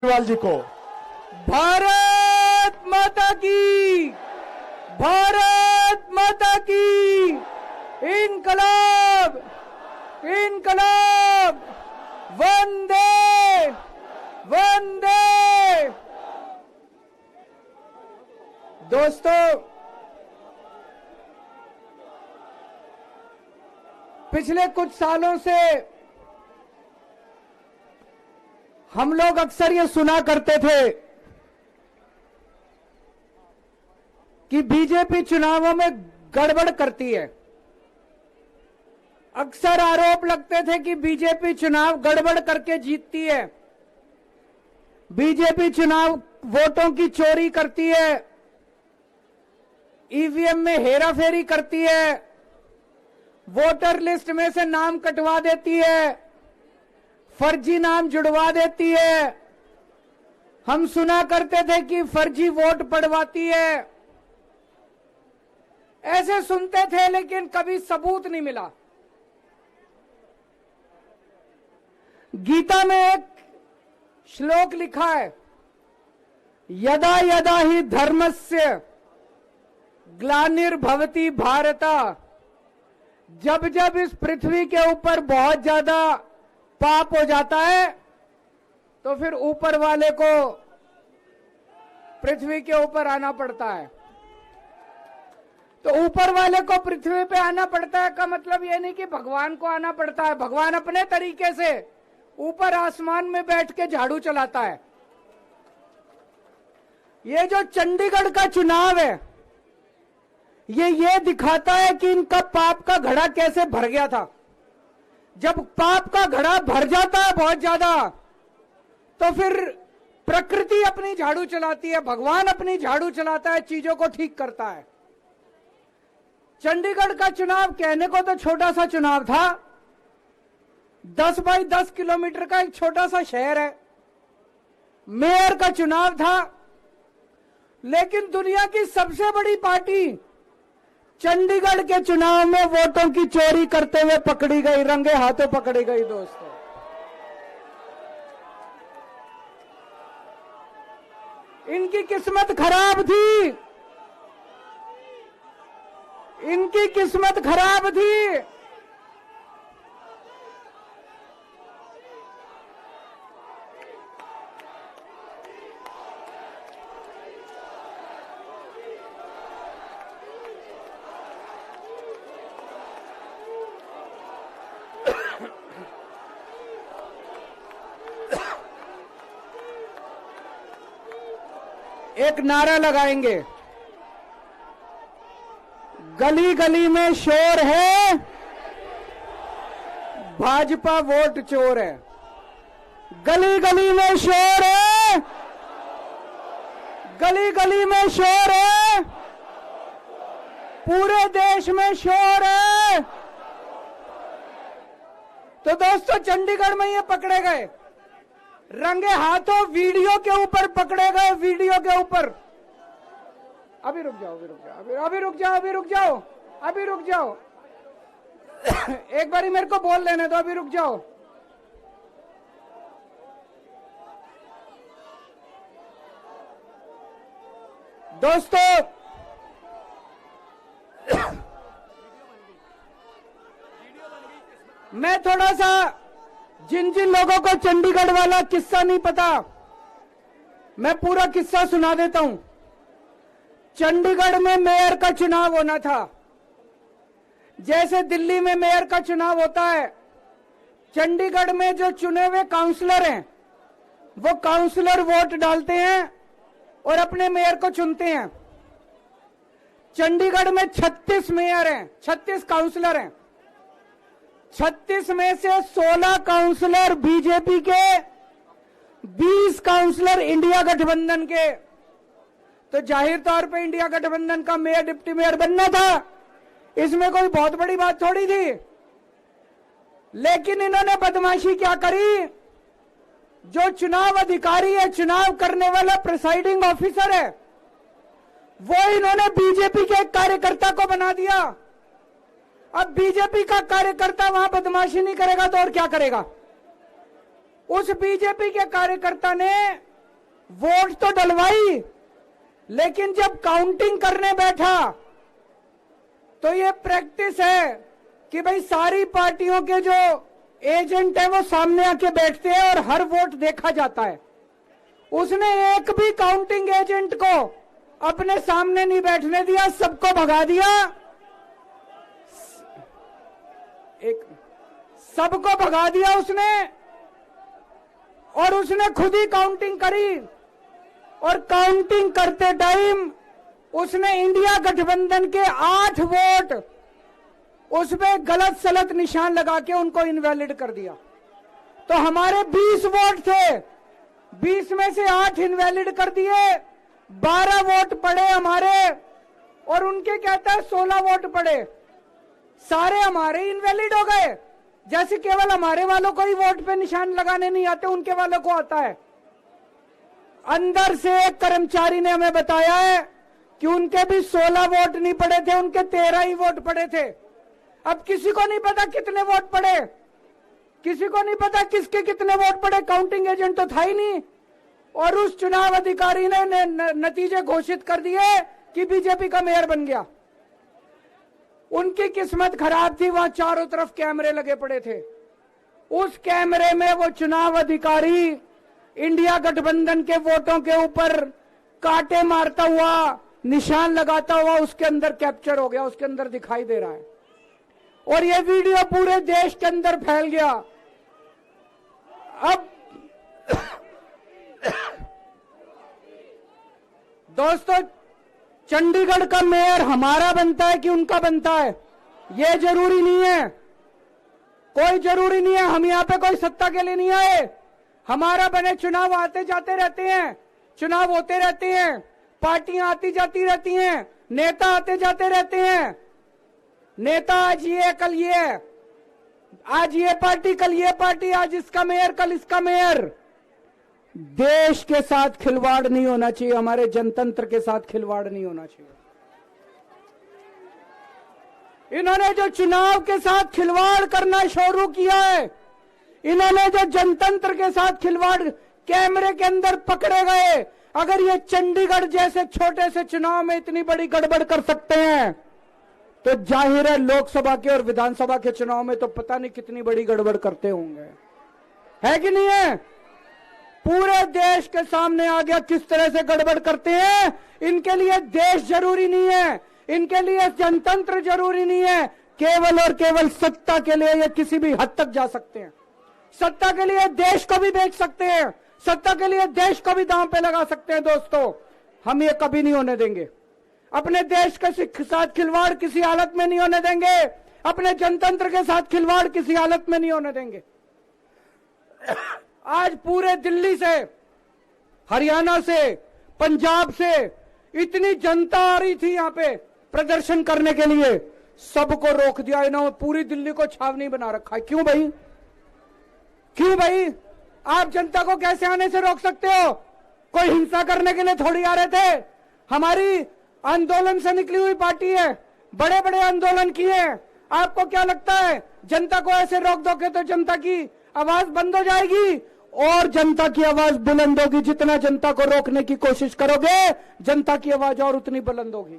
केजरीवाल जी को। भारत माता की, भारत माता की, इनकलाब, इनकलाब, वंदे वंदे। दोस्तों, पिछले कुछ सालों से हम लोग अक्सर ये सुना करते थे कि बीजेपी चुनावों में गड़बड़ करती है। अक्सर आरोप लगते थे कि बीजेपी चुनाव गड़बड़ करके जीतती है, बीजेपी चुनाव वोटों की चोरी करती है, ईवीएम में हेराफेरी करती है, वोटर लिस्ट में से नाम कटवा देती है, फर्जी नाम जुड़वा देती है। हम सुना करते थे कि फर्जी वोट पड़वाती है। ऐसे सुनते थे, लेकिन कभी सबूत नहीं मिला। गीता में एक श्लोक लिखा है, यदा यदा ही धर्मस्य ग्लानिर्भवति भारत। जब जब इस पृथ्वी के ऊपर बहुत ज्यादा पाप हो जाता है, तो फिर ऊपर वाले को पृथ्वी के ऊपर आना पड़ता है। तो ऊपर वाले को पृथ्वी पे आना पड़ता है का मतलब यह नहीं कि भगवान को आना पड़ता है। भगवान अपने तरीके से ऊपर आसमान में बैठ के झाड़ू चलाता है। ये जो चंडीगढ़ का चुनाव है, ये दिखाता है कि इनका पाप का घड़ा कैसे भर गया था। जब पाप का घड़ा भर जाता है बहुत ज्यादा, तो फिर प्रकृति अपनी झाड़ू चलाती है, भगवान अपनी झाड़ू चलाता है, चीजों को ठीक करता है। चंडीगढ़ का चुनाव कहने को तो छोटा सा चुनाव था, 10 बाई 10 किलोमीटर का एक छोटा सा शहर है, मेयर का चुनाव था। लेकिन दुनिया की सबसे बड़ी पार्टी चंडीगढ़ के चुनाव में वोटों की चोरी करते हुए पकड़ी गई, रंगे हाथों पकड़ी गई। दोस्तों, इनकी किस्मत खराब थी, इनकी किस्मत खराब थी। एक नारा लगाएंगे, गली गली में शोर है, भाजपा वोट चोर है। गली गली में शोर है, गली गली में शोर है, पूरे देश में शोर है। तो दोस्तों, चंडीगढ़ में ये पकड़े गए, रंगे हाथों वीडियो के ऊपर पकड़े गए, वीडियो के ऊपर। अभी रुक जाओ, अभी रुक जाओ, अभी रुक जाओ, अभी रुक जाओ, अभी रुक जाओ। एक बारी मेरे को बोल लेने दो, अभी रुक जाओ। दोस्तों, मैं थोड़ा सा, जिन जिन लोगों को चंडीगढ़ वाला किस्सा नहीं पता, मैं पूरा किस्सा सुना देता हूं। चंडीगढ़ में मेयर का चुनाव होना था, जैसे दिल्ली में मेयर का चुनाव होता है। चंडीगढ़ में जो चुने हुए काउंसलर हैं, वो काउंसलर वोट डालते हैं और अपने मेयर को चुनते हैं। चंडीगढ़ में 36 मेयर हैं, 36 काउंसलर हैं। 36 में से 16 काउंसलर बीजेपी के, 20 काउंसलर इंडिया गठबंधन के। तो जाहिर तौर पे इंडिया गठबंधन का मेयर, डिप्टी मेयर बनना था, इसमें कोई बहुत बड़ी बात थोड़ी थी। लेकिन इन्होंने बदमाशी क्या करी, जो चुनाव अधिकारी है, चुनाव करने वाला प्रिसाइडिंग ऑफिसर है, वो इन्होंने बीजेपी के एक कार्यकर्ता को बना दिया। अब बीजेपी का कार्यकर्ता वहां बदमाशी नहीं करेगा तो और क्या करेगा। उस बीजेपी के कार्यकर्ता ने वोट तो डलवाई, लेकिन जब काउंटिंग करने बैठा तो ये प्रैक्टिस है कि भाई सारी पार्टियों के जो एजेंट है वो सामने आके बैठते हैं और हर वोट देखा जाता है। उसने एक भी काउंटिंग एजेंट को अपने सामने नहीं बैठने दिया, सबको भगा दिया, सबको भगा दिया उसने, और उसने खुद ही काउंटिंग करी। और काउंटिंग करते टाइम उसने इंडिया गठबंधन के 8 वोट उसमें गलत सलत निशान लगा के उनको इनवैलिड कर दिया। तो हमारे 20 वोट थे, 20 में से 8 इनवैलिड कर दिए, 12 वोट पड़े हमारे, और उनके कहता है 16 वोट पड़े, सारे हमारे इनवैलिड हो गए। जैसे केवल हमारे वालों को ही वोट पे निशान लगाने नहीं आते, उनके वालों को आता है। अंदर से एक कर्मचारी ने हमें बताया है कि उनके भी 16 वोट नहीं पड़े थे, उनके 13 ही वोट पड़े थे। अब किसी को नहीं पता कितने वोट पड़े, किसी को नहीं पता किसके कितने वोट पड़े, काउंटिंग एजेंट तो था ही नहीं। और उस चुनाव अधिकारी ने नतीजे घोषित कर दिए कि बीजेपी का मेयर बन गया। उनकी किस्मत खराब थी, वहां चारों तरफ कैमरे लगे पड़े थे। उस कैमरे में वो चुनाव अधिकारी इंडिया गठबंधन के वोटों के ऊपर कांटे मारता हुआ, निशान लगाता हुआ उसके अंदर कैप्चर हो गया, उसके अंदर दिखाई दे रहा है। और ये वीडियो पूरे देश के अंदर फैल गया। अब दोस्तों, चंडीगढ़ का मेयर हमारा बनता है कि उनका बनता है, ये जरूरी नहीं है, कोई जरूरी नहीं है। हम यहाँ पे कोई सत्ता के लिए नहीं आए। हमारा बने चुनाव आते जाते रहते हैं, चुनाव होते रहते हैं, पार्टियां आती जाती रहती हैं, नेता आते जाते रहते हैं। नेता आज ये कल ये, आज ये पार्टी कल ये पार्टी, आज इसका मेयर कल इसका मेयर। देश के साथ खिलवाड़ नहीं होना चाहिए, हमारे जनतंत्र के साथ खिलवाड़ नहीं होना चाहिए। इन्होंने जो चुनाव के साथ खिलवाड़ करना शुरू किया है, इन्होंने जो जनतंत्र के साथ खिलवाड़ कैमरे के अंदर पकड़े गए, अगर ये चंडीगढ़ जैसे छोटे से चुनाव में इतनी बड़ी गड़बड़ कर सकते हैं, तो जाहिर है लोकसभा के और विधानसभा के चुनाव में तो पता नहीं कितनी बड़ी गड़बड़ करते होंगे, है कि नहीं है? पूरे देश के सामने आ गया किस तरह से गड़बड़ करते हैं। इनके लिए देश जरूरी नहीं है, इनके लिए जनतंत्र जरूरी नहीं है, केवल और केवल सत्ता के लिए ये किसी भी हद तक जा सकते हैं। सत्ता के लिए देश को भी बेच सकते हैं, सत्ता के लिए देश को भी दांव पे लगा सकते हैं। दोस्तों, हम ये कभी नहीं होने देंगे। अपने देश के साथ खिलवाड़ किसी हालत में नहीं होने देंगे, अपने जनतंत्र के साथ खिलवाड़ किसी हालत में नहीं होने देंगे। आज पूरे दिल्ली से, हरियाणा से, पंजाब से इतनी जनता आ रही थी यहाँ पे प्रदर्शन करने के लिए, सबको रोक दिया इन्होंने। पूरी दिल्ली को छावनी बना रखा है। क्यों भाई, क्यों भाई? आप जनता को कैसे आने से रोक सकते हो? कोई हिंसा करने के लिए थोड़ी आ रहे थे। हमारी आंदोलन से निकली हुई पार्टी है, बड़े बड़े आंदोलन किए। आपको क्या लगता है जनता को ऐसे रोक दोगे तो जनता की आवाज बंद हो जाएगी? और जनता की आवाज बुलंद होगी। जितना जनता को रोकने की कोशिश करोगे, जनता की आवाज और उतनी बुलंद होगी।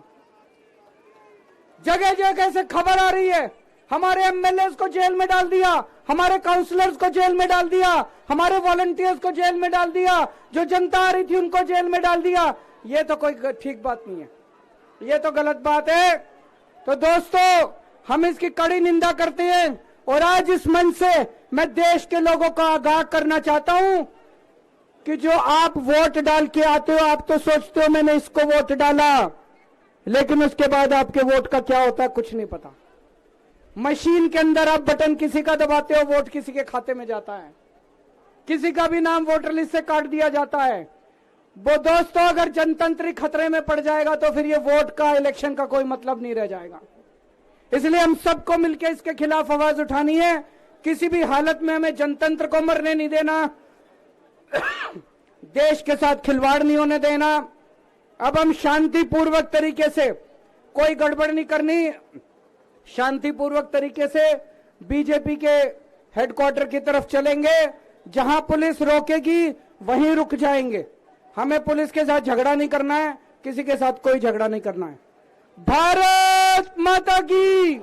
जगह जगह से खबर आ रही है, हमारे एमएलए को जेल में डाल दिया, हमारे काउंसलर्स को जेल में डाल दिया, हमारे वॉलंटियर्स को जेल में डाल दिया, जो जनता आ रही थी उनको जेल में डाल दिया। ये तो कोई ठीक बात नहीं है, ये तो गलत बात है। तो दोस्तों, हम इसकी कड़ी निंदा करते हैं। और आज इस मंच से मैं देश के लोगों को आगाह करना चाहता हूं कि जो आप वोट डाल के आते हो, आप तो सोचते हो मैंने इसको वोट डाला, लेकिन उसके बाद आपके वोट का क्या होता है कुछ नहीं पता। मशीन के अंदर आप बटन किसी का दबाते हो, वोट किसी के खाते में जाता है, किसी का भी नाम वोटर लिस्ट से काट दिया जाता है। वो दोस्तों, अगर जनतंत्र खतरे में पड़ जाएगा तो फिर ये वोट का, इलेक्शन का कोई मतलब नहीं रह जाएगा। इसलिए हम सबको मिलकर इसके खिलाफ आवाज उठानी है। किसी भी हालत में हमें जनतंत्र को मरने नहीं देना, देश के साथ खिलवाड़ नहीं होने देना। अब हम शांतिपूर्वक तरीके से, कोई गड़बड़ नहीं करनी, शांतिपूर्वक तरीके से बीजेपी के हेडक्वार्टर की तरफ चलेंगे। जहां पुलिस रोकेगी वहीं रुक जाएंगे। हमें पुलिस के साथ झगड़ा नहीं करना है, किसी के साथ कोई झगड़ा नहीं करना है। भारत माता की।